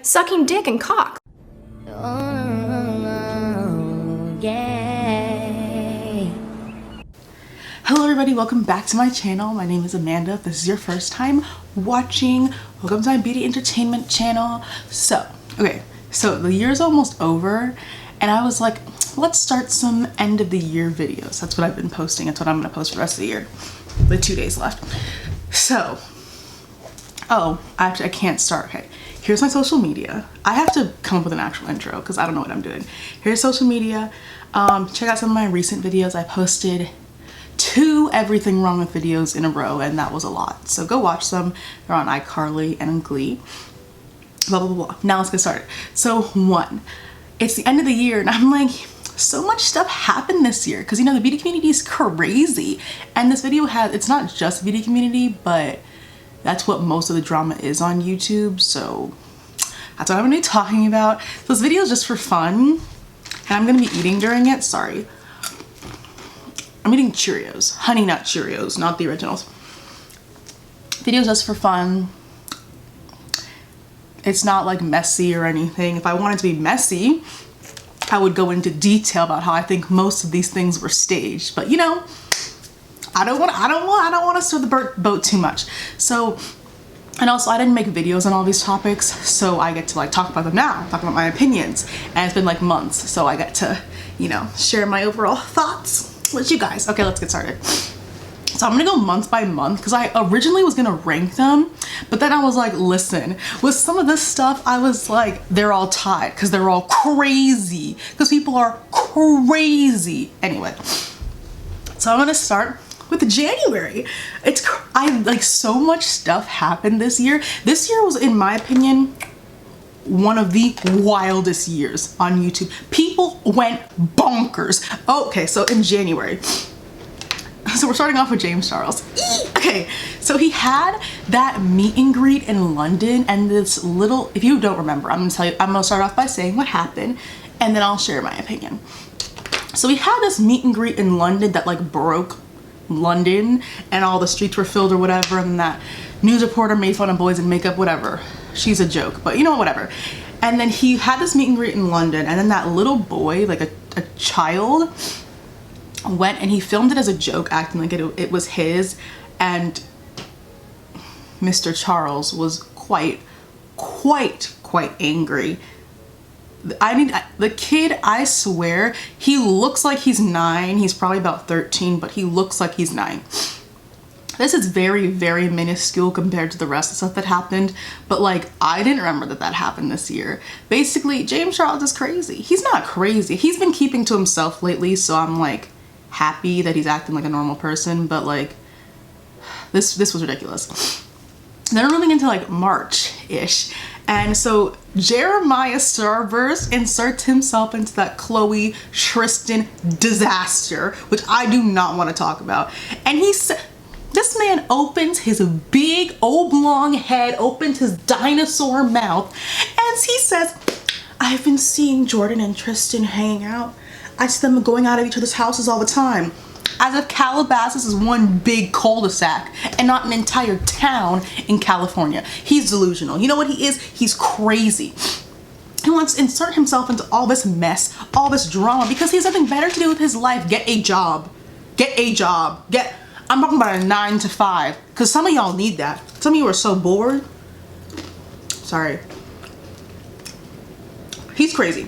sucking dick and cock. Hello everybody, welcome back to my channel. My name is Amanda. If this is your first time watching, welcome to my beauty entertainment channel. So the year's almost over and I was like, let's start some end of the year videos. That's what I've been posting. That's what I'm gonna post for the rest of the year. The 2 days left. So, I can't start. Okay, here's my social media. I have to come up with an actual intro because I don't know what I'm doing. Here's social media. Check out some of my recent videos. I posted 2 everything wrong with videos in a row and that was a lot, so go watch them. They're on iCarly and Glee, blah blah blah. Now let's get started. So 1, it's the end of the year and I'm like, so much stuff happened this year because, you know, the beauty community is crazy, and this video has, it's not just beauty community, but that's what most of the drama is on YouTube, so that's what I'm gonna be talking about. So this video is just for fun and I'm gonna be eating during it. Sorry, I'm eating Cheerios, Honey Nut Cheerios, not the originals. Video's just for fun. It's not like messy or anything. If I wanted to be messy, I would go into detail about how I think most of these things were staged. But you know, I don't want to stir the boat too much. So, and also I didn't make videos on all these topics, so I get to like talk about them now, talk about my opinions. And it's been like months, so I get to, you know, share my overall thoughts with you guys. Okay, let's get started. So I'm gonna go month by month because I originally was gonna rank them, but then I was like, listen, with some of this stuff, I was like, they're all tied because they're all crazy, because people are crazy. Anyway, so I'm gonna start with January. So much stuff happened this year. This year was, in my opinion, one of the wildest years on YouTube. People went bonkers. Okay, so in January, so we're starting off with James Charles. Okay, so he had that meet and greet in London, and this little, if you don't remember, I'm gonna start off by saying what happened and then I'll share my opinion. So he had this meet and greet in London that like broke London and all the streets were filled or whatever, and that news reporter made fun of boys in makeup, whatever. She's a joke, but you know, whatever. And then he had this meet and greet in London, and then that little boy, like a child, went and he filmed it as a joke, acting like it was his, and Mr. Charles was quite angry. The kid, I swear, he looks like he's 9. He's probably about 13, but he looks like he's 9. This is very minuscule compared to the rest of the stuff that happened, but like, I didn't remember that happened this year. Basically, James Charles is crazy. He's not crazy. He's been keeping to himself lately, so I'm like happy that he's acting like a normal person, but like, this was ridiculous. Then we're moving into like March-ish. And so Jeremiah Starburst inserts himself into that Chloe Tristan disaster, which I do not want to talk about. And this man opens his big oblong head, opens his dinosaur mouth, and he says, I've been seeing Jordan and Tristan hanging out. I see them going out of each other's houses all the time. As if Calabasas is one big cul-de-sac and not an entire town in California. He's delusional. You know what he is? He's crazy. He wants to insert himself into all this mess, all this drama, because he has nothing better to do with his life. Get a job. Get a job. I'm talking about a 9 to 5, because some of y'all need that. Some of you are so bored. Sorry. He's crazy.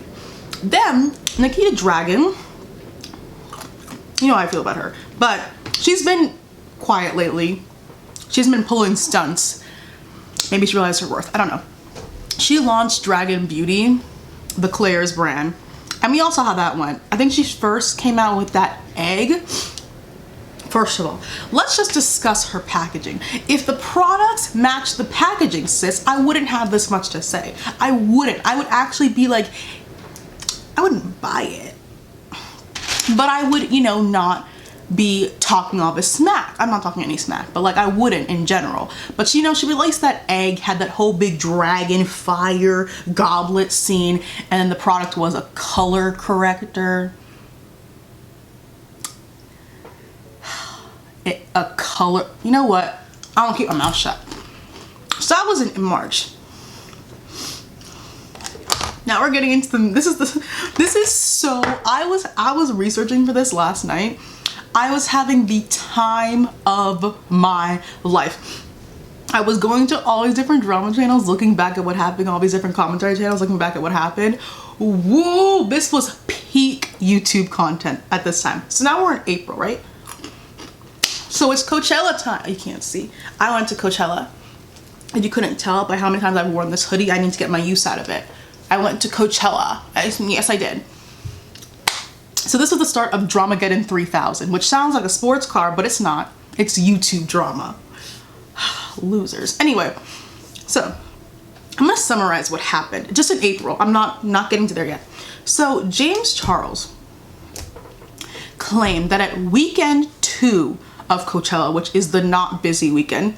Then Nikita Dragon, you know how I feel about her, but she's been quiet lately. She's been pulling stunts. Maybe she realized her worth. I don't know. She launched Dragon Beauty, the Claire's brand, and we all saw how that went. I think she first came out with that egg. First of all, let's just discuss her packaging. If the products match the packaging, sis, I wouldn't have this much to say. I wouldn't. I would actually be like, I wouldn't buy it. But I would, you know, not be talking all this smack. I'm not talking any smack, but like I wouldn't in general. But you know, she released that egg, had that whole big dragon fire goblet scene, and then the product was a color corrector. You know what? I don't keep my mouth shut. So that was in March. Now we're getting into this is so, I was researching for this last night. I was having the time of my life. I was going to all these different drama channels, looking back at what happened, all these different commentary channels, looking back at what happened. Whoa, this was peak YouTube content at this time. So now we're in April, right? So it's Coachella time. You can't see. I went to Coachella. And you couldn't tell by how many times I've worn this hoodie, I need to get my use out of it. I went to Coachella. Yes, I did. So this was the start of Dramageddon 3000, which sounds like a sports car, but it's not. It's YouTube drama. Losers. Anyway, so I'm gonna summarize what happened just in April. I'm not getting to there yet. So James Charles claimed that at weekend 2 of Coachella, which is the not busy weekend,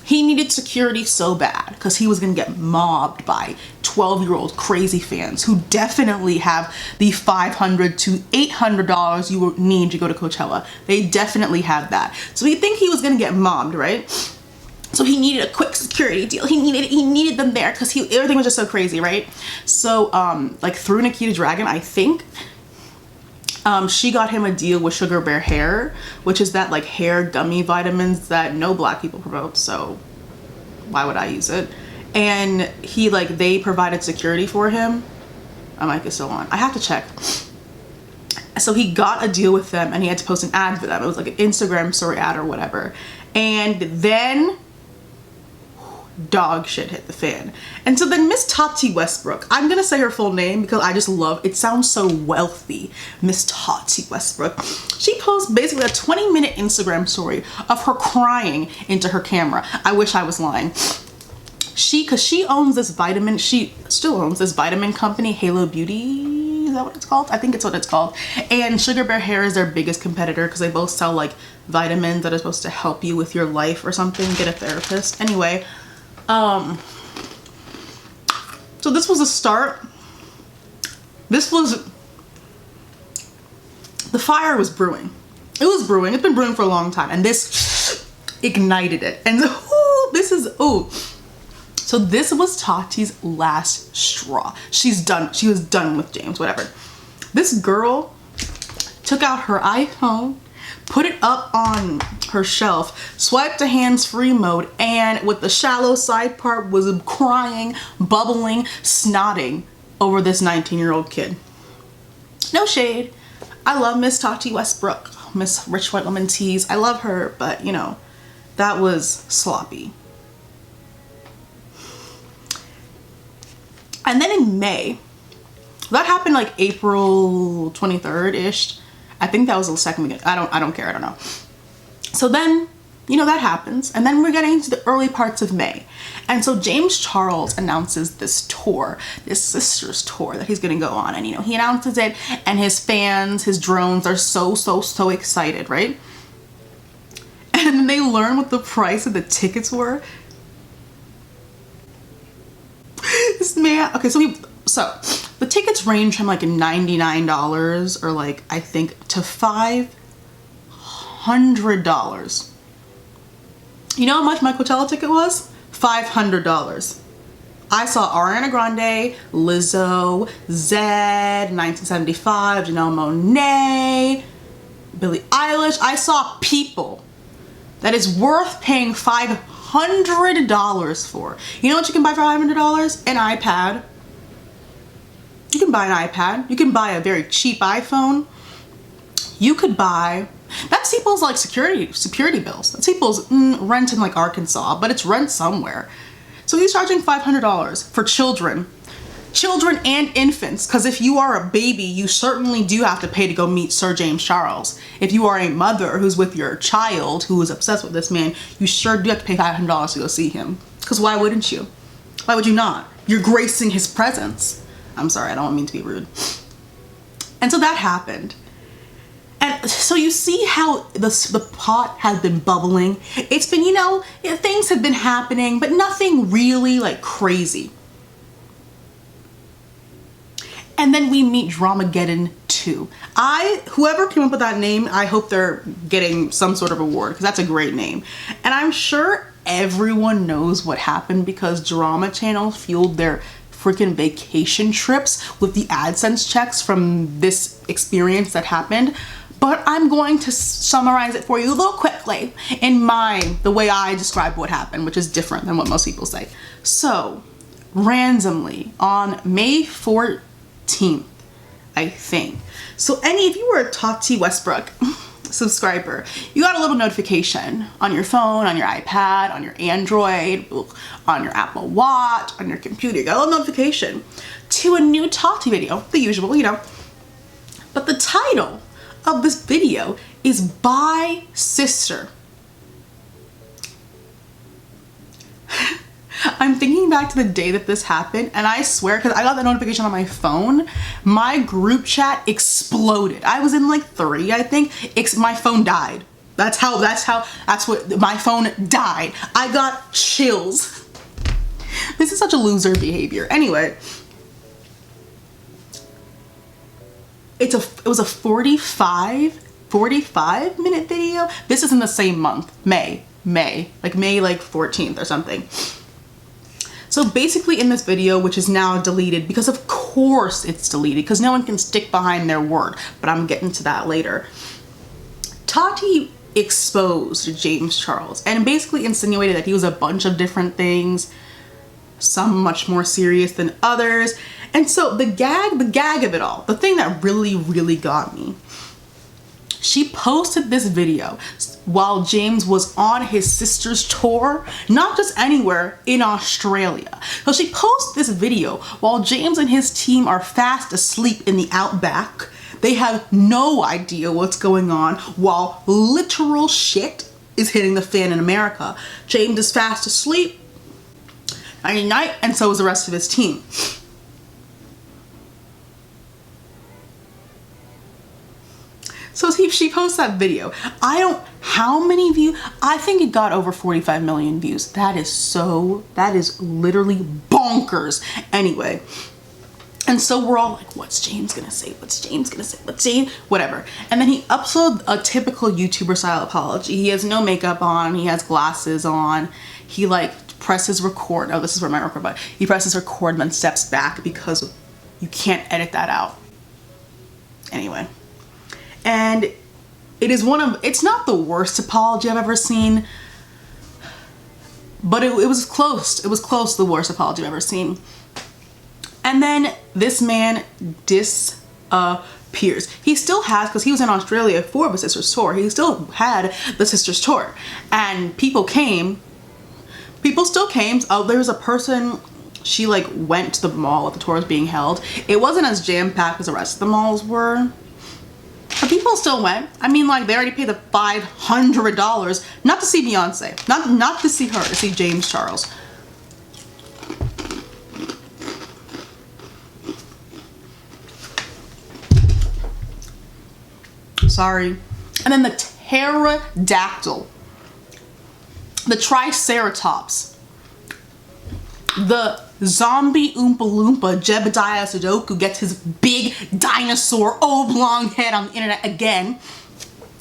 he needed security so bad because he was gonna get mobbed by 12-year-old crazy fans who definitely have the $500 to $800 you need to go to Coachella. They definitely have that. So you think he was gonna get mobbed, right? So he needed a quick security deal. He needed them there because everything was just so crazy, right? So like through Nikita Dragon, I think she got him a deal with Sugar Bear Hair, which is that like hair gummy vitamins that no black people promote, so why would I use it? And they provided security for him. I might get still on. I have to check. So he got a deal with them and he had to post an ad for them. It was like an Instagram story ad or whatever. And then dog shit hit the fan. And so then Miss Tati Westbrook, I'm gonna say her full name because I just love it, sounds so wealthy. Miss Tati Westbrook, she posts basically a 20-minute Instagram story of her crying into her camera. I wish I was lying. Because she owns this vitamin, she still owns this vitamin company, Halo Beauty, is that what it's called? I think it's what it's called. And Sugar Bear Hair is their biggest competitor because they both sell like vitamins that are supposed to help you with your life or something, get a therapist. Anyway, so this was a start. The fire was brewing. It was brewing. It's been brewing for a long time. And this ignited it. And so this was Tati's last straw. She's done. She was done with James, whatever. This girl took out her iPhone, put it up on her shelf, swiped to hands-free mode, and with the shallow side part was crying, bubbling, snotting over this 19-year-old kid. No shade. I love Miss Tati Westbrook, Miss Rich White Woman Tease. I love her, but you know, that was sloppy. And then in May, that happened like April 23rd-ish. I think that was the second weekend. I don't care, I don't know. So then, you know, that happens. And then we're getting into the early parts of May. And so James Charles announces this tour, this Sisters tour that he's gonna go on. And you know, he announces it and his fans, his drones are so excited, right? And then they learn what the price of the tickets were. This man, okay, so the tickets range from like $99 or like, I think, to $500. You know how much my Coachella ticket was? $500. I saw Ariana Grande, Lizzo, Zedd, 1975, Janelle Monáe, Billie Eilish. I saw people that is worth paying $500 for. You know what you can buy for $500? An iPad. You can buy an iPad. You can buy a very cheap iPhone. You could buy, that's people's like security bills. That's people's rent in like Arkansas, but it's rent somewhere. So he's charging $500 for children and infants, because if you are a baby, you certainly do have to pay to go meet Sir James Charles. If you are a mother who's with your child who is obsessed with this man, you sure do have to pay $500 to go see him. Because why wouldn't you? Why would you not? You're gracing his presence. I'm sorry, I don't mean to be rude. And so that happened. And so you see how the pot has been bubbling. It's been, you know, things have been happening, but nothing really like crazy. And then we meet Dramageddon 2. Whoever came up with that name, I hope they're getting some sort of award, because that's a great name. And I'm sure everyone knows what happened because Drama Channel fueled their freaking vacation trips with the AdSense checks from this experience that happened. But I'm going to summarize it for you a little quickly in the way I describe what happened, which is different than what most people say. So, randomly on May 14th, I think. So if you were a Tati Westbrook subscriber, you got a little notification on your phone, on your iPad, on your Android, on your Apple Watch, on your computer. You got a little notification to a new Tati video, the usual, you know. But the title of this video is Bye Sister. I'm thinking back to the day that this happened, and I swear, because I got the notification on my phone, my group chat exploded. I was in like 3, I think. My phone died. That's what my phone died. I got chills. This is such a loser behavior. Anyway, it was a 45 minute video. This is in the same month, May like 14th or something. So basically in this video, which is now deleted, because of course it's deleted, because no one can stick behind their word, but I'm getting to that later. Tati exposed James Charles and basically insinuated that he was a bunch of different things, some much more serious than others. And so the gag of it all, the thing that really got me, she posted this video while James was on his sister's tour, not just anywhere, in Australia. So she posted this video while James and his team are fast asleep in the outback. They have no idea what's going on while literal shit is hitting the fan in America. James is fast asleep, night, and so is the rest of his team. So she posts that video. How many views? I think it got over 45 million views. That is literally bonkers. Anyway, and so we're all like, what's James gonna say? What's James gonna say? What's James? Whatever. And then he uploads a typical YouTuber style apology. He has no makeup on. He has glasses on. He like presses record. Oh, this is where my record button. He presses record and then steps back because you can't edit that out. Anyway. And it's not the worst apology I've ever seen, but it was close. It was close to the worst apology I've ever seen. And then this man disappears. He still has, because he was in Australia for the sister's tour, he still had the sister's tour. And people still came. Oh, there was a person, she like went to the mall that the tour was being held. It wasn't as jam-packed as the rest of the malls were. But people still went. I mean, like, they already paid the $500 not to see Beyonce, not to see her, to see James Charles. Sorry. And then the pterodactyl, the triceratops, the zombie Oompa Loompa Jebediah Sudoku gets his big dinosaur oblong head on the internet again.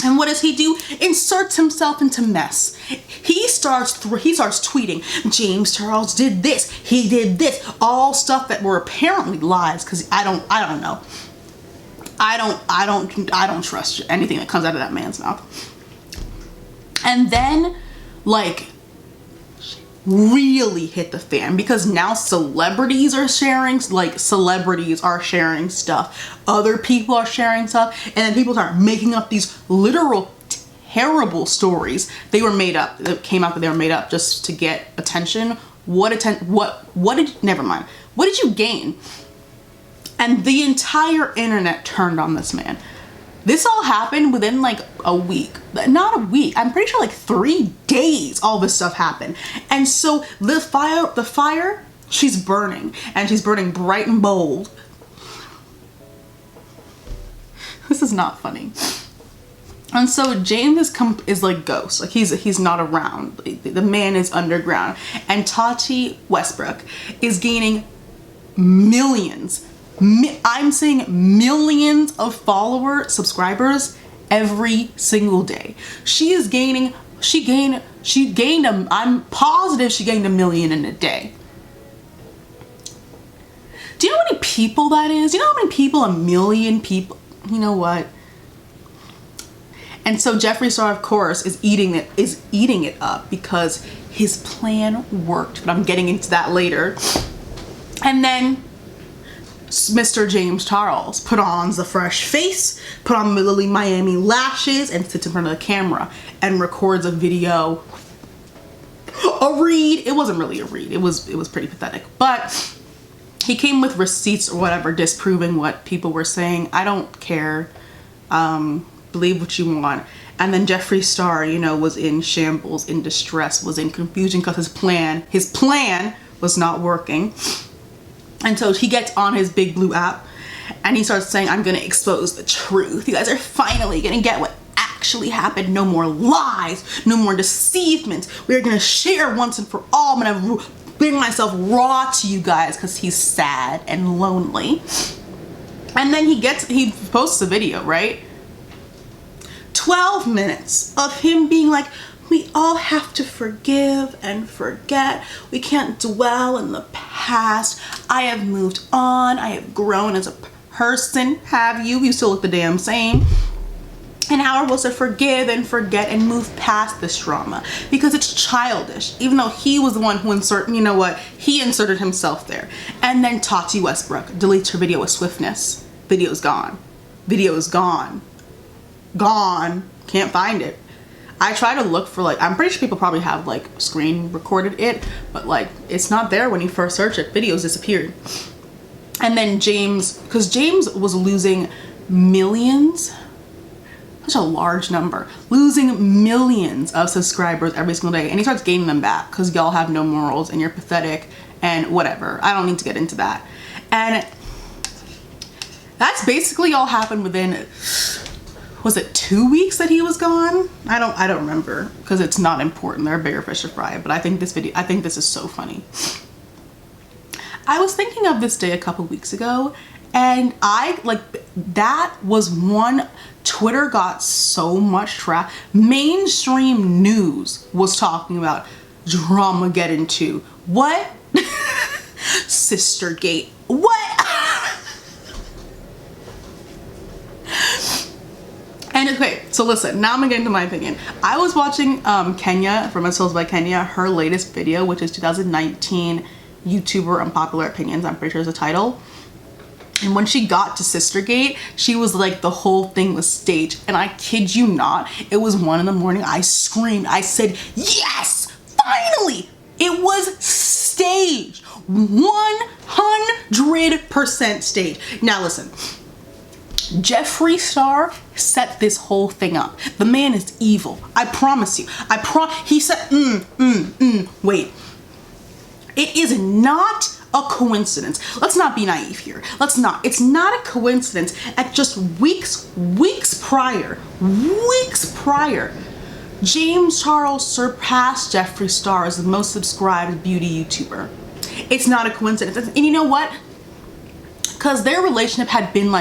And what does he do? Inserts himself into mess. He starts tweeting, James Charles did this, he did this, all stuff that were apparently lies, because I don't know. I don't trust anything that comes out of that man's mouth. And then, like, really hit the fan, because now celebrities are sharing stuff, other people are sharing stuff, and then people start making up these literal terrible stories. They were made up. It came out that they were made up just to get attention. Never mind. What did you gain? And the entire internet turned on this man. This all happened within like a week. Not a week. I'm pretty sure like 3 days all this stuff happened. And so the fire, she's burning. And she's burning bright and bold. This is not funny. And so James is like ghost. Like he's not around. The man is underground. And Tati Westbrook is gaining millions. I'm saying millions of subscribers every single day. I'm positive she gained 1 million in a day. Do you know how many people that is? Do you know how many people? 1 million people. You know what? And so Jeffery Star, of course, is eating it up because his plan worked. But I'm getting into that later. And then Mr. James Charles put on the fresh face, put on the Lily Miami lashes, and sits in front of the camera and records a video. A read. It wasn't really a read. It was pretty pathetic. But he came with receipts or whatever, disproving what people were saying. I don't care. Believe what you want. And then Jeffery Star, you know, was in shambles, in distress, was in confusion because his plan was not working. And so he gets on his Big Blue app and he starts saying, I'm gonna expose the truth. You guys are finally gonna get what actually happened. No more lies, no more deceivement. We're gonna share once and for all. I'm gonna bring myself raw to you guys, because he's sad and lonely. And then he posts a video, right? 12 minutes of him being like, we all have to forgive and forget. We can't dwell in the past. I have moved on. I have grown as a person. Have you? You still look the damn same. And how we're supposed to forgive and forget and move past this trauma, because it's childish, even though he was the one who he inserted himself there. And then Tati Westbrook deletes her video with swiftness. Video's gone. Video is gone. Gone. Can't find it. I try to look for, I'm pretty sure people probably have screen recorded it, but it's not there when you first search it. Videos disappeared. And then because James was losing millions, such a large number, losing millions of subscribers every single day, and he starts gaining them back because y'all have no morals and you're pathetic and whatever. I don't need to get into that. And that's basically all happened within, was it 2 weeks that he was gone? I don't remember, because it's not important. There are bigger fish to fry. But I think this is so funny. I was thinking of this day a couple weeks ago, and that was one. Twitter got so much traffic. Mainstream news was talking about Dramageddon 2. What? Sistergate. What? And okay, so listen, now I'm gonna get into my opinion. I was watching Kenya from Souls by Kenya, her latest video, which is 2019 YouTuber Unpopular Opinions, I'm pretty sure is the title. And when she got to Sistergate, she was like, the whole thing was staged. And I kid you not, it was 1 a.m. I screamed. I said, yes, finally, it was staged. 100% staged. Now listen, Jeffery Star set this whole thing up. The man is evil. I promise you. He said, wait. It is not a coincidence. Let's not be naive here. Let's not. It's not a coincidence. At just weeks prior, James Charles surpassed Jeffery Star as the most subscribed beauty YouTuber. It's not a coincidence. And you know what? Because their relationship had been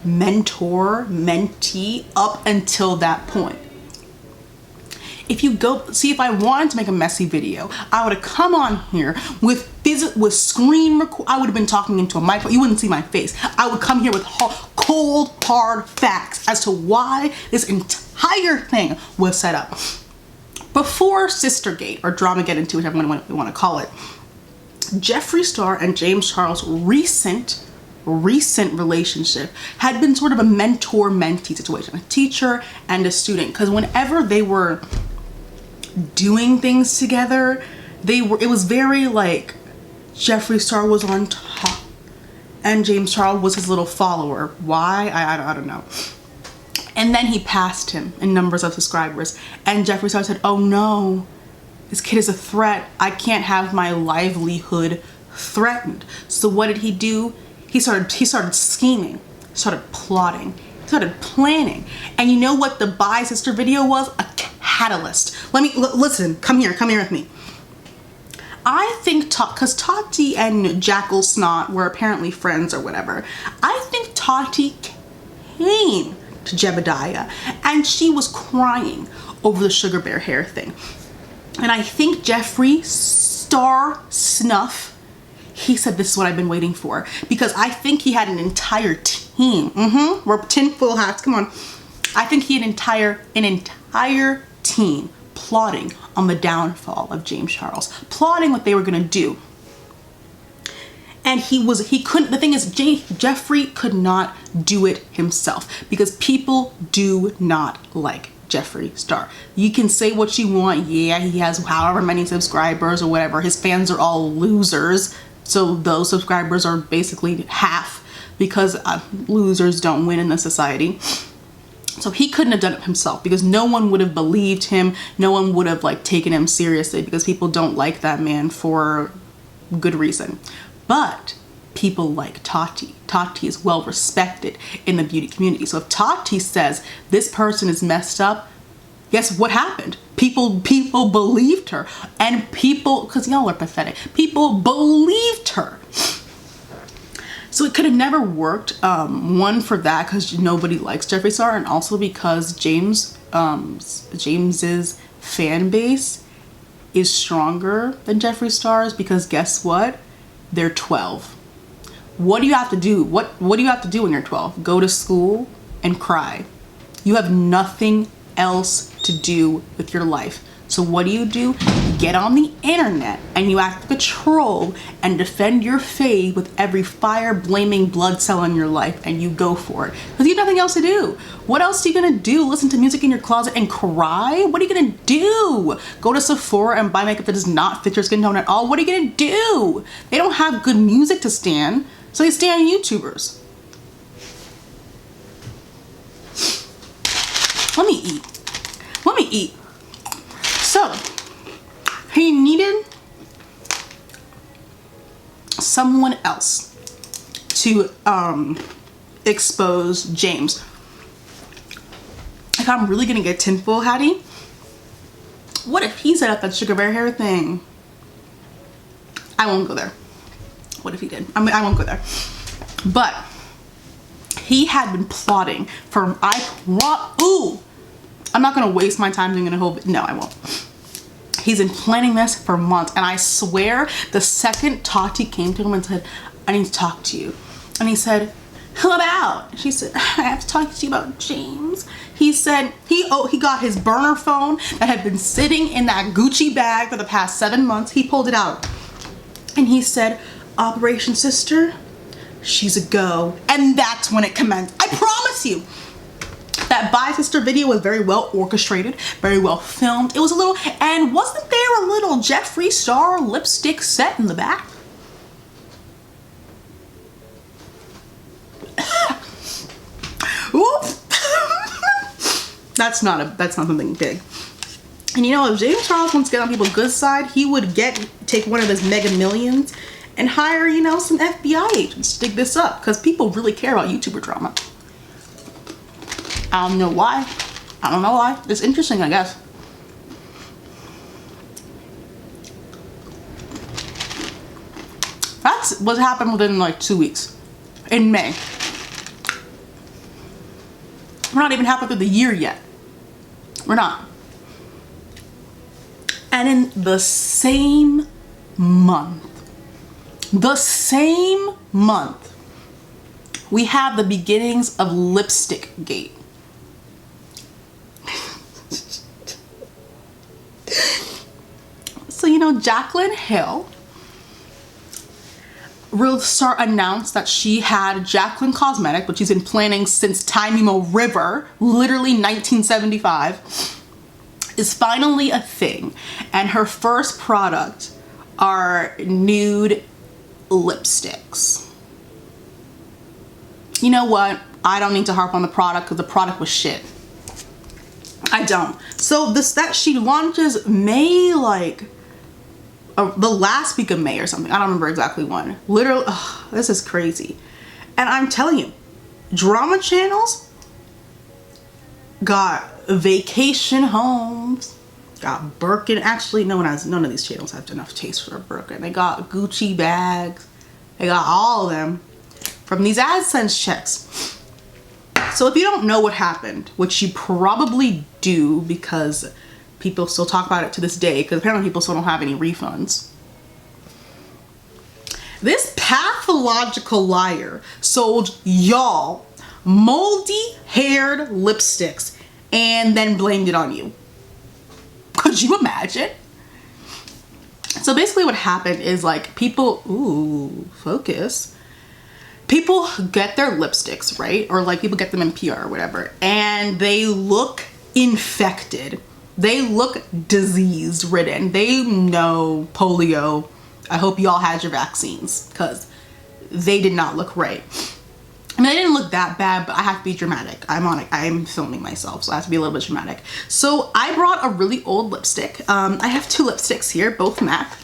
mentor-mentee up until that point. If you go see, if I wanted to make a messy video, I would have come on here with screen record. I would have been talking into a microphone. You wouldn't see my face. I would come here with cold, hard facts as to why this entire thing was set up. Before Sistergate, or Dramageddon 2, whichever one you want to call it, Jeffery Star and James Charles' recent relationship had been sort of a mentor-mentee situation, a teacher and a student, because whenever they were doing things together, it was very Jeffery Star was on top and James Charles was his little follower. Why? I don't know. And then he passed him in numbers of subscribers, and Jeffery Star said, oh no, this kid is a threat. I can't have my livelihood threatened. So what did he do? He started scheming, started plotting, started planning. And you know what the Bye Sister video was? A catalyst. Listen, come here with me. I think, because Tati and Jackal Snot were apparently friends or whatever, I think Tati came to Jebediah and she was crying over the Sugar Bear hair thing. And I think Jeffery Star Snuff He said, this is what I've been waiting for. Because I think he had an entire team. We're tinfoil hats, come on. I think he had an entire team plotting on the downfall of James Charles, plotting what they were gonna do. And he couldn't, the thing is, Jeffrey could not do it himself because people do not like Jeffree Star. You can say what you want. Yeah, he has however many subscribers or whatever. His fans are all losers. So those subscribers are basically half because losers don't win in this society. So he couldn't have done it himself because no one would have believed him. No one would have like taken him seriously because people don't like that man for good reason. But people like Tati. Tati is well respected in the beauty community. So if Tati says this person is messed up, guess what happened? People believed her, and people, because y'all are pathetic, people believed her. So it could have never worked. One, for that, because nobody likes Jeffree Star, and also because James's fan base is stronger than Jeffree Star's, because guess what? They're 12. What do you have to do? What do you have to do when you're 12? Go to school and cry. You have nothing else to do with your life. So what do? You get on the internet and you act like a troll and defend your faith with every fire-blaming blood cell in your life, and you go for it. Because you have nothing else to do. What else are you gonna do? Listen to music in your closet and cry? What are you gonna do? Go to Sephora and buy makeup that does not fit your skin tone at all? What are you gonna do? They don't have good music to stand, so they stand YouTubers. Let me eat. So, he needed someone else to expose James. If I'm really gonna get tinfoil hattie, what if he set up that sugar bear hair thing? I won't go there. What if he did? I won't go there. But he had been plotting for, I'm not gonna waste my time doing a whole, no, I won't. He's been planning this for months, and I swear the second Tati came to him and said, I need to talk to you. And he said, who about? She said, I have to talk to you about James. He said, he got his burner phone that had been sitting in that Gucci bag for the past 7 months. He pulled it out. And he said, Operation Sister, she's a go. And that's when it commenced. I promise you. That Bye Sister video was very well orchestrated, very well filmed. It was a little, and wasn't there a little Jeffree Star lipstick set in the back? Oops. That's not something big. And you know, if James Charles wants to get on people's good side, he would take one of his Mega Millions and hire, you know, some FBI agents to dig this up, because people really care about YouTuber drama. I don't know why. It's interesting, I guess. That's what happened within like 2 weeks. In May. We're not even halfway through the year yet. We're not. And in the same month, we have the beginnings of Lipstick Gate. So, you know, Jaclyn Hill, Real Star announced that she had Jaclyn Cosmetic, which she's been planning since Nyma River, literally 1975, is finally a thing. And her first product are nude lipsticks. You know what? I don't need to harp on the product because the product was shit. I don't. So that she launches May, like the last week of May or something. I don't remember exactly when. Literally, this is crazy. And I'm telling you, drama channels got vacation homes, got Birkin. Actually, none of these channels have enough taste for a Birkin. They got Gucci bags. They got all of them from these AdSense checks. So if you don't know what happened, which you probably do because people still talk about it to this day, because apparently people still don't have any refunds. This pathological liar sold y'all moldy haired lipsticks and then blamed it on you. Could you imagine? So basically what happened is like people, ooh, focus. People get their lipsticks, right? Or like people get them in PR or whatever, and they look infected. They look disease ridden. They know polio. I hope y'all had your vaccines because they did not look right. I mean, they didn't look that bad, but I have to be dramatic. I'm filming myself, so I have to be a little bit dramatic. So I brought a really old lipstick. I have two lipsticks here, both MAC.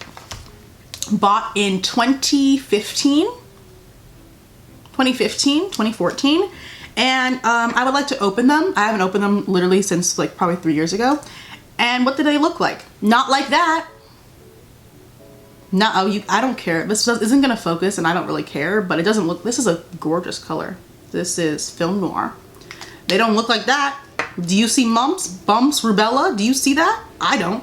Bought in 2014. And I would like to open them. I haven't opened them literally since like probably 3 years ago. And what did they look like? Not like that. No, I don't care. This isn't gonna focus and I don't really care, but it doesn't look, this is a gorgeous color. This is Film Noir. They don't look like that. Do you see bumps, rubella? Do you see that? I don't.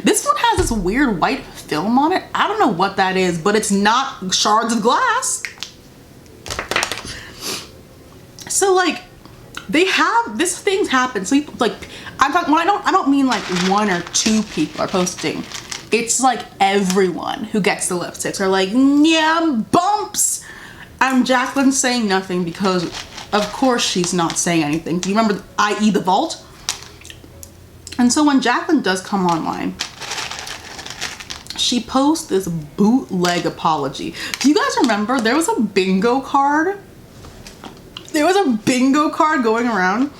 This one has this weird white film on it. I don't know what that is, but it's not shards of glass. So like, they have, this things happen. So people, like, I'm talking, when I don't mean like 1 or 2 people are posting. It's like everyone who gets the lipsticks are like, yeah, bumps. Jacqueline saying nothing because of course she's not saying anything. Do you remember i.e. the vault? And so when Jacqueline does come online, she posts this bootleg apology. Do you guys remember there was a bingo card? There was a bingo card going around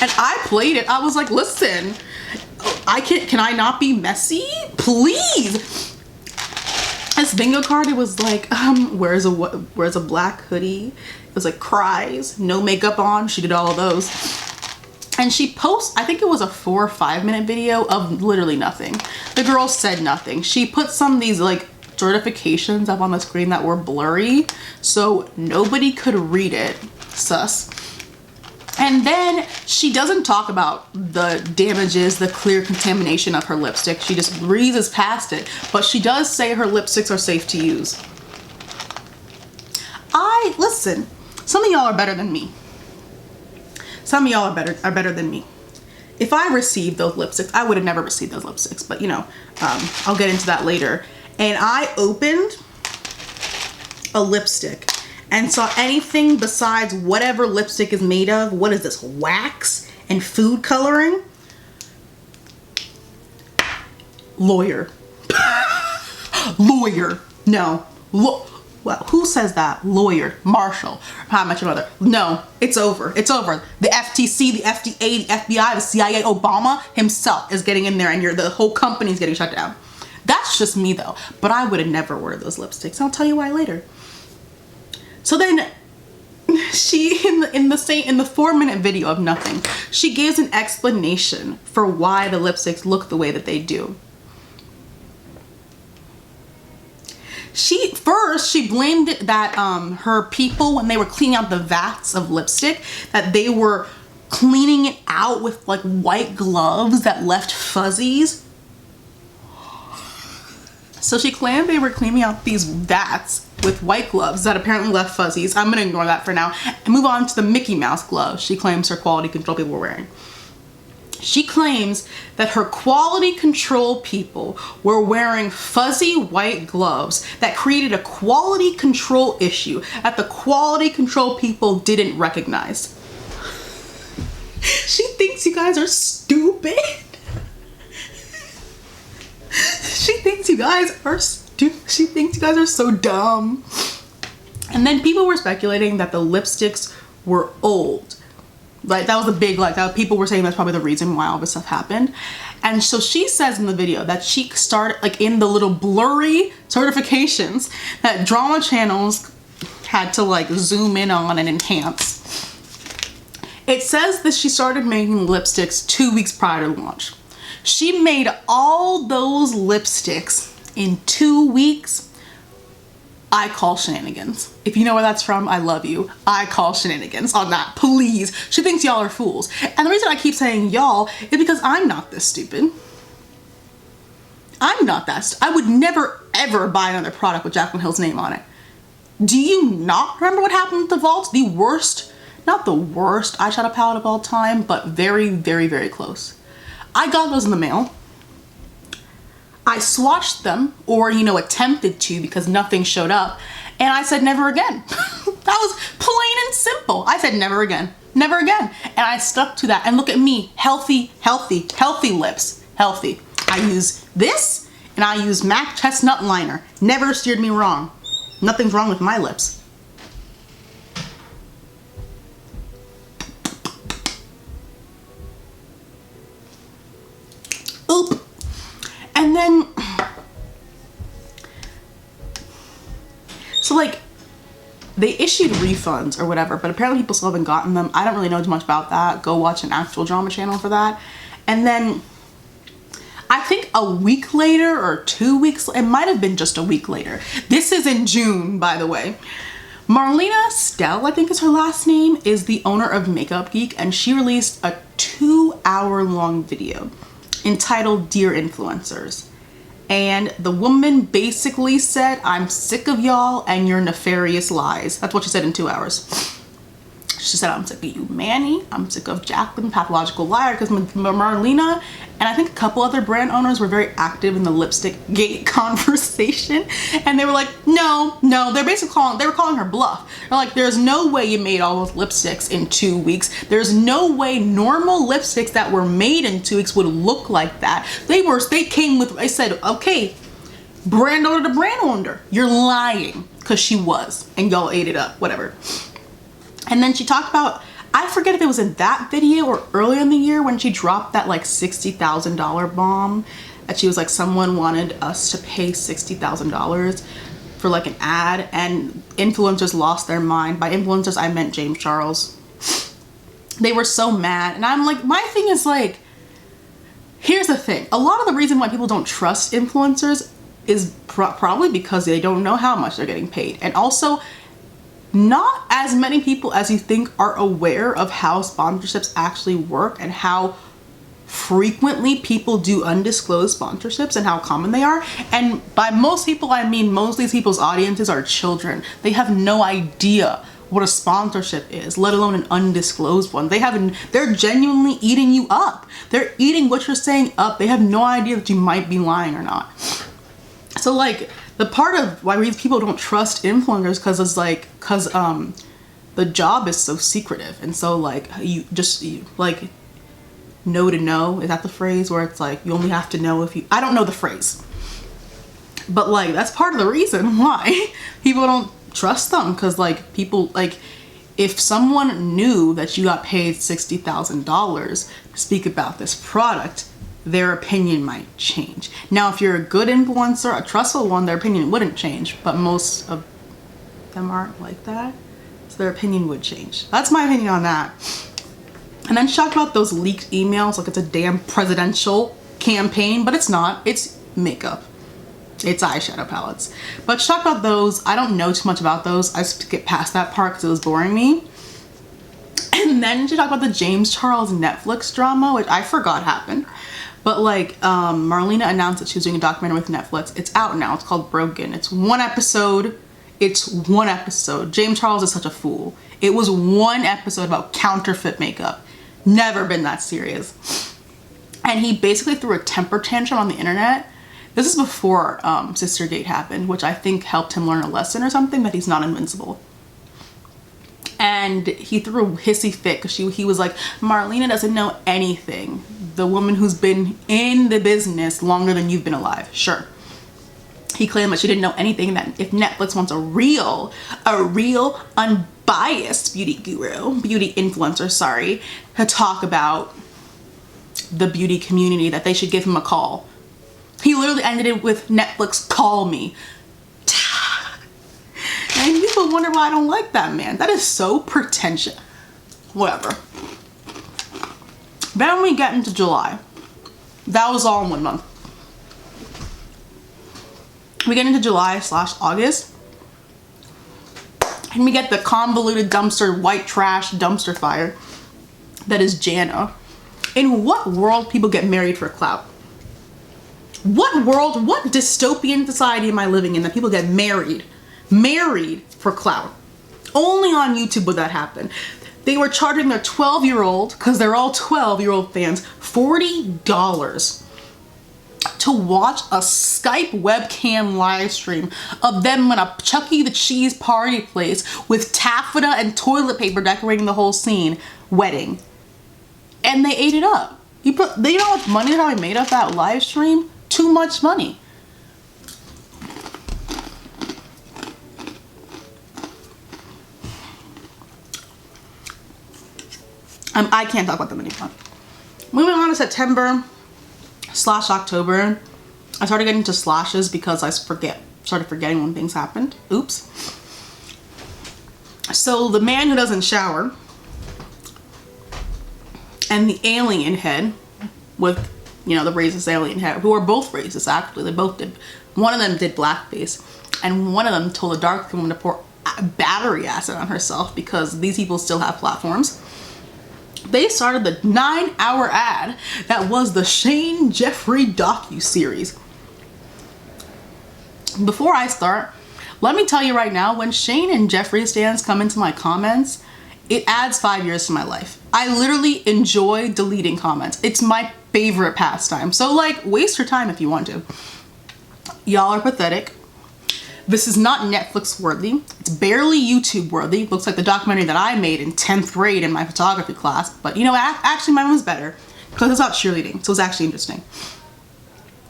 and I played it. I was like, listen, can I not be messy? Please. This bingo card, it was like, wears a black hoodie. It was like cries, no makeup on. She did all of those. And she posts, I think it was a 4 or 5 minute video of literally nothing. The girl said nothing. She put some of these like certifications up on the screen that were blurry, so nobody could read it. Sus. And then she doesn't talk about the damages, the clear contamination of her lipstick. She just breezes past it. But she does say her lipsticks are safe to use. Listen, some of y'all are better than me. Some of y'all are better than me. If I received those lipsticks, I would have never received those lipsticks. But you know, I'll get into that later. And I opened a lipstick and saw anything besides whatever lipstick is made of. What is this, wax and food coloring? Lawyer. Lawyer. No. Well, who says that? Lawyer. Marshall. How much your mother? No, it's over. It's over. The FTC, the FDA, the FBI, the CIA, Obama himself is getting in there and the whole company's getting shut down. That's just me though. But I would have never worn those lipsticks. I'll tell you why later. So then she, in the 4 minute video of nothing, she gives an explanation for why the lipsticks look the way that they do. She blamed it that her people, when they were cleaning out the vats of lipstick, that they were cleaning it out with like white gloves that left fuzzies. So she claimed they were cleaning out these vats with white gloves that apparently left fuzzies. I'm gonna ignore that for now and move on to the Mickey Mouse gloves she claims her quality control people were wearing. She claims that her quality control people were wearing fuzzy white gloves that created a quality control issue that the quality control people didn't recognize. She thinks you guys are stupid. She thinks you guys are stupid. She thinks you guys are so dumb. And then people were speculating that the lipsticks were old. Like that was a big, people were saying that's probably the reason why all this stuff happened. And so she says in the video that she started, like in the little blurry certifications that drama channels had to like zoom in on and enhance. It says that she started making lipsticks 2 weeks prior to launch. She made all those lipsticks in 2 weeks. I call shenanigans. If you know where that's from, I love you. I call shenanigans on that, please. She thinks y'all are fools. And the reason I keep saying y'all is because I'm not this stupid. I'm not that I would never ever buy another product with Jaclyn Hill's name on it. Do you not remember what happened with the Vault? The worst, not the worst eyeshadow palette of all time, but very, very, very close. I got those in the mail. I swatched them, or, you know, attempted to, because nothing showed up. And I said, never again. That was plain and simple. I said, never again, never again. And I stuck to that. And look at me, healthy, healthy, healthy lips, healthy. I use this, and I use MAC Chestnut Liner. Never steered me wrong. Nothing's wrong with my lips. Oop. And then, so like, they issued refunds or whatever, but apparently people still haven't gotten them. I don't really know too much about that. Go watch an actual drama channel for that. And then, I think a week later or 2 weeks, it might have been just a week later. This is in June, by the way. Marlena Stell, I think is her last name, is the owner of Makeup Geek, and she released a 2-hour-long video entitled Dear Influencers. And the woman basically said, I'm sick of y'all and your nefarious lies. That's what she said in 2 hours. She said, I'm sick of you, Manny. I'm sick of Jaclyn, pathological liar, because Marlena and I think a couple other brand owners were very active in the lipstick gate conversation. And they were like, no, they're basically they were calling her bluff. They're like, there's no way you made all those lipsticks in 2 weeks. There's no way normal lipsticks that were made in 2 weeks would look like that. They came with, I said, okay, brand owner to brand owner, you're lying, because she was, and y'all ate it up, whatever. And then she talked about, I forget if it was in that video or earlier in the year when she dropped that like $60,000 bomb, that she was like, someone wanted us to pay $60,000 for like an ad, and influencers lost their mind. By influencers, I meant James Charles. They were so mad. And I'm like, my thing is like, here's the thing. A lot of the reason why people don't trust influencers is probably because they don't know how much they're getting paid. And also, not as many people as you think are aware of how sponsorships actually work and how frequently people do undisclosed sponsorships and how common they are. And by most people, I mean most of these people's audiences are children. They have no idea what a sponsorship is, let alone an undisclosed one. They're genuinely eating you up. They're eating what you're saying up. They have no idea that you might be lying or not. So like, the part of why people don't trust influencers because the job is so secretive, and so like you like know to know, is that the phrase where it's like you only have to know if you, I don't know the phrase, but like that's part of the reason why people don't trust them, because like people, like if someone knew that you got paid $60,000 to speak about this product, their opinion might change. Now, if you're a good influencer, a trustful one, their opinion wouldn't change, but most of them aren't like that, so their opinion would change. That's my opinion on that. And then she talked about those leaked emails like it's a damn presidential campaign, but it's not. It's makeup. It's eyeshadow palettes. But she talked about those. I don't know too much about those. I just get past that part because it was boring me. And then she talked about the James Charles Netflix drama, which I forgot happened. But like, Marlena announced that she was doing a documentary with Netflix. It's out now. It's called Broken. It's one episode. James Charles is such a fool. It was one episode about counterfeit makeup. Never been that serious. And he basically threw a temper tantrum on the internet. This is before Sistergate happened, which I think helped him learn a lesson or something, that he's not invincible. And he threw a hissy fit because he was like, Marlena doesn't know anything. The woman who's been in the business longer than you've been alive. Sure. He claimed that she didn't know anything, that if Netflix wants a real unbiased beauty influencer, to talk about the beauty community, that they should give him a call. He literally ended it with, Netflix, call me. And people wonder why I don't like that man. That is so pretentious. Whatever. Then we get into July. That was all in 1 month. We get into July/August. And we get the convoluted dumpster, white trash dumpster fire that is Jana. In what world people get married for clout? What world, what dystopian society am I living in that people get married for clout? Only on YouTube would that happen. They were charging their 12-year-old, because they're all 12-year-old fans, $40 to watch a Skype webcam live stream of them in a Chucky the Cheese party place with taffeta and toilet paper decorating the whole scene, wedding. And they ate it up. You know how much money they probably made off that live stream? Too much money. I can't talk about them anymore. Moving on to September/October, I started getting into slashes because I started forgetting when things happened. Oops. So the man who doesn't shower and the alien head with, you know, the racist alien head, who are both racist actually. They both did. One of them did blackface, and one of them told a dark woman to pour battery acid on herself because these people still have platforms. They started the 9-hour ad that was the Shane Jeffery Docu-Series. Before I start, let me tell you right now, when Shane and Jeffery stands come into my comments, it adds 5 years to my life. I literally enjoy deleting comments. It's my favorite pastime. So like, waste your time if you want to. Y'all are pathetic. This is not Netflix worthy. It's barely YouTube worthy. It looks like the documentary that I made in 10th grade in my photography class. But you know, actually mine was better because it's about cheerleading. So it's actually interesting.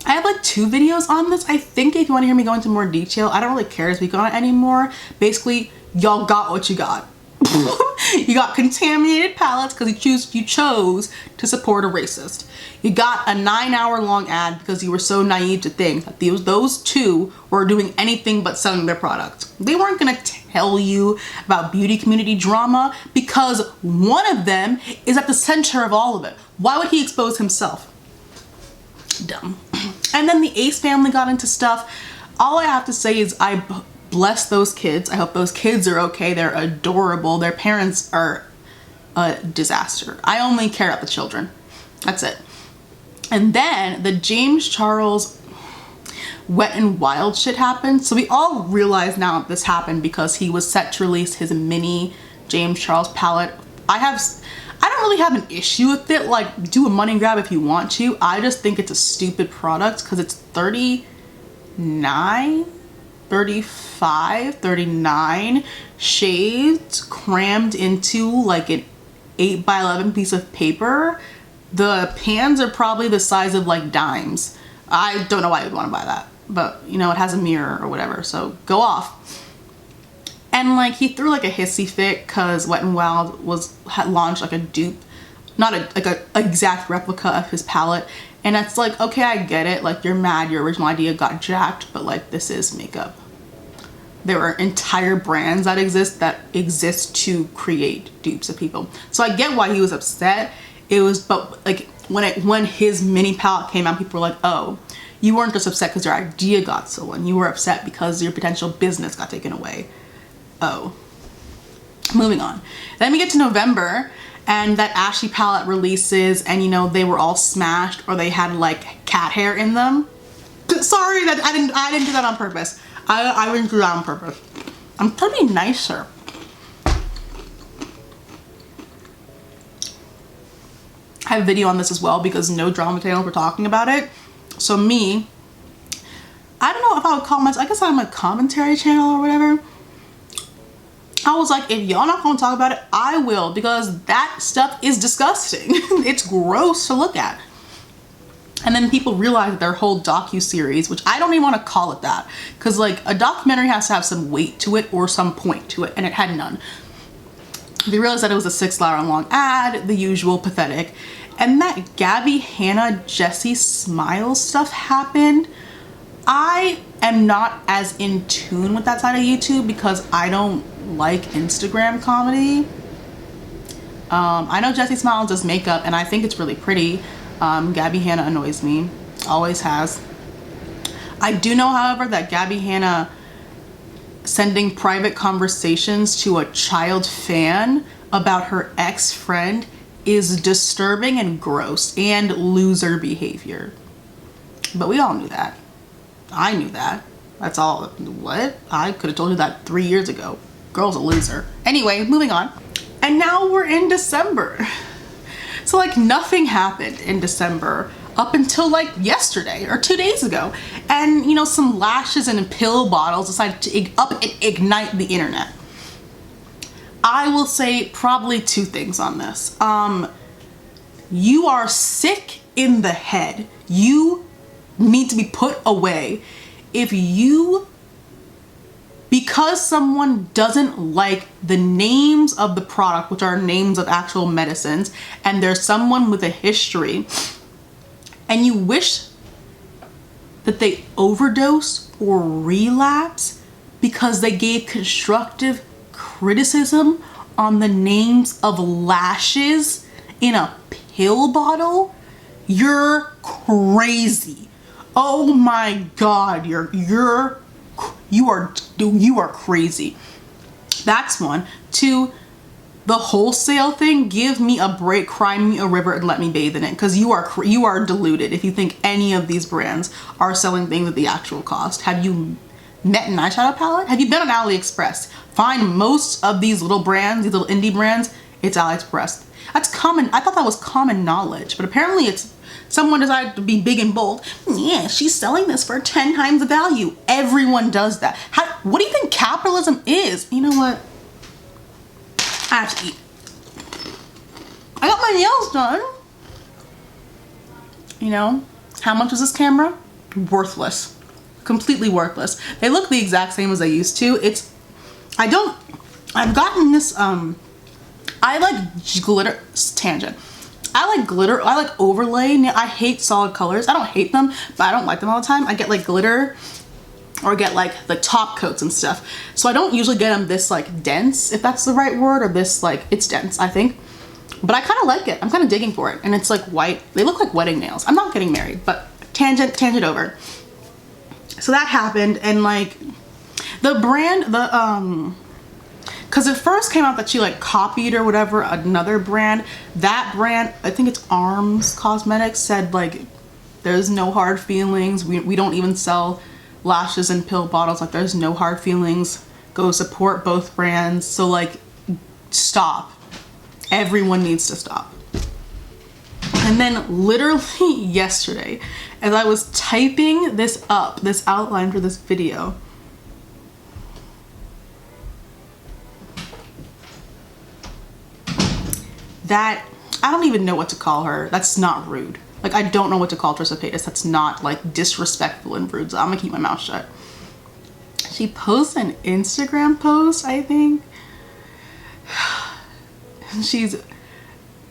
I have like 2 videos on this. I think if you want to hear me go into more detail, I don't really care to speak on it anymore. Basically, y'all got what you got. You got contaminated palettes because you chose to support a racist. You got a 9-hour long ad because you were so naive to think that those two were doing anything but selling their product. They weren't gonna tell you about beauty community drama because one of them is at the center of all of it. Why would he expose himself? Dumb. And then the Ace family got into stuff. All I have to say is I bless those kids. I hope those kids are okay. They're adorable. Their parents are a disaster. I only care about the children. That's it. And then the James Charles Wet and Wild shit happened. So we all realize now that this happened because he was set to release his mini James Charles palette. I don't really have an issue with it. Like, do a money grab if you want to. I just think it's a stupid product because it's 39 35, 39 shades crammed into like an 8x11 piece of paper. The pans are probably the size of like dimes. I don't know why you'd want to buy that, but you know, it has a mirror or whatever, so go off. And like, he threw like a hissy fit because Wet n Wild had launched like a dupe, not a exact replica of his palette. And it's like, okay, I get it. Like, you're mad your original idea got jacked, but like, this is makeup. There are entire brands that exist to create dupes of people. So I get why he was upset. But like, when his mini palette came out, people were like, oh, you weren't just upset because your idea got stolen. You were upset because your potential business got taken away. Oh. Moving on. Then we get to November, and that Ashy palette releases, and you know, they were all smashed or they had like cat hair in them. Sorry, that I didn't do that on purpose. I didn't do that on purpose. I'm trying to be nicer. I have a video on this as well because no drama channels were talking about it. So I don't know if I would call myself, I guess I'm a commentary channel or whatever. I was like, if y'all not gonna talk about it, I will, because that stuff is disgusting. It's gross to look at. And then people realized their whole docu-series, which I don't even want to call it that, because like, a documentary has to have some weight to it or some point to it, and it had none. They realized that it was a 6-hour long ad, the usual pathetic, and that Gabby Hannah Jessie Smiles stuff happened. I am not as in tune with that side of YouTube because I don't like Instagram comedy. I know Jessie Smiles does makeup and I think it's really pretty. Gabby Hannah annoys me, always has. I do know, however, that Gabby Hannah sending private conversations to a child fan about her ex-friend is disturbing and gross and loser behavior. But we all knew that. I knew that. That's all. What? I could have told you that 3 years ago. Girl's a loser. Anyway, moving on. And now we're in December. So like nothing happened in December up until like yesterday or 2 days ago. And you know, some lashes and pill bottles decided to up and ignite the internet. I will say probably two things on this. You are sick in the head. You need to be put away. If you, because someone doesn't like the names of the product, which are names of actual medicines, and there's someone with a history, and you wish that they overdose or relapse because they gave constructive criticism on the names of lashes in a pill bottle, you're crazy. Oh my God, you are crazy. That's one. Two, the wholesale thing, give me a break, cry me a river, and let me bathe in it, because you are deluded if you think any of these brands are selling things at the actual cost. Have you met an eyeshadow palette? Have you been on AliExpress? Find most of these little brands, these little indie brands, it's AliExpress. That's common. I thought that was common knowledge, but apparently it's someone decided to be big and bold. Yeah, she's selling this for 10 times the value. Everyone does that. What do you think capitalism is? You know what? I have to eat. I got my nails done. You know, how much was this camera? Worthless. Completely worthless. They look the exact same as they used to. I've gotten this, I like glitter, tangent. I like glitter, I like overlay. I hate solid colors. I don't hate them, but I don't like them all the time. I get like glitter or get like the top coats and stuff. So I don't usually get them this like dense, if that's the right word, or this like, it's dense, I think. But I kind of like it. I'm kind of digging for it. And it's like white. They look like wedding nails. I'm not getting married, but tangent over. So that happened, and like the brand, because it first came out that she like copied or whatever another brand. That brand, I think it's Arms Cosmetics, said like there's no hard feelings. We don't even sell lashes in pill bottles. Like there's no hard feelings. Go support both brands. So like stop. Everyone needs to stop. And then literally yesterday, as I was typing this up, this outline for this video, that, I don't even know what to call her. That's not rude. Like, I don't know what to call Trisha Paytas. That's not like disrespectful and rude. So I'm gonna keep my mouth shut. She posted an Instagram post, I think.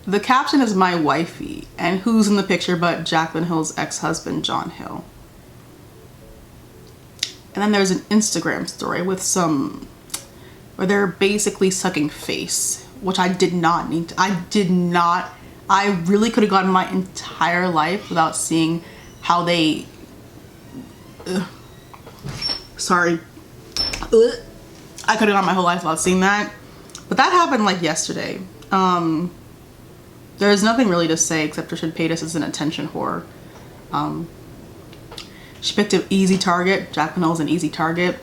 The caption is "my wifey," and who's in the picture but Jaclyn Hill's ex-husband, John Hill. And then there's an Instagram story with where they're basically sucking face, which I did not need to. I really could have gone my entire life without seeing how they, sorry. I could have gone my whole life without seeing that. But that happened like yesterday. There's nothing really to say except Trisha Paytas is an attention whore. She picked an easy target. Jaclyn Hill is an easy target.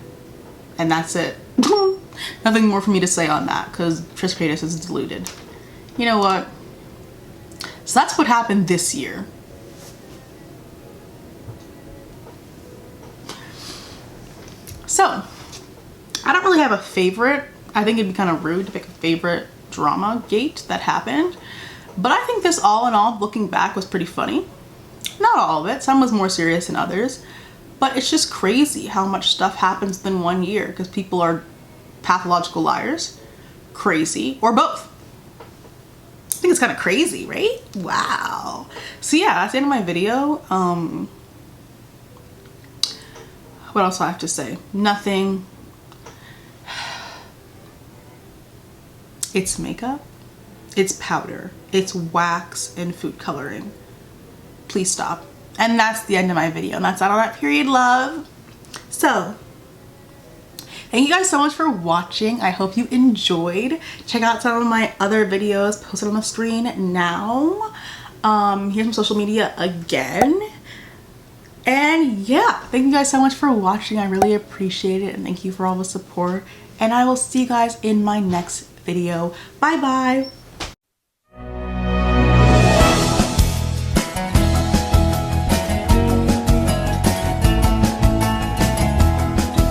And that's it. Nothing more for me to say on that, because Trisha Paytas is deluded. You know what? So that's what happened this year. So, I don't really have a favorite. I think it'd be kind of rude to pick a favorite drama gate that happened. But I think this, all in all, looking back, was pretty funny. Not all of it. Some was more serious than others. But it's just crazy how much stuff happens in 1 year, because people are pathological liars, crazy, or both. I think it's kind of crazy, right? Wow. So yeah, that's the end of my video. What else do I have to say? Nothing. It's makeup, it's powder, it's wax, and food coloring. Please stop. And that's the end of my video, and that's all that period, love. So thank you guys so much for watching. I hope you enjoyed. Check out some of my other videos posted on the screen now. Here's some social media again. And yeah, thank you guys so much for watching. I really appreciate it, and thank you for all the support. And I will see you guys in my next video. Bye bye.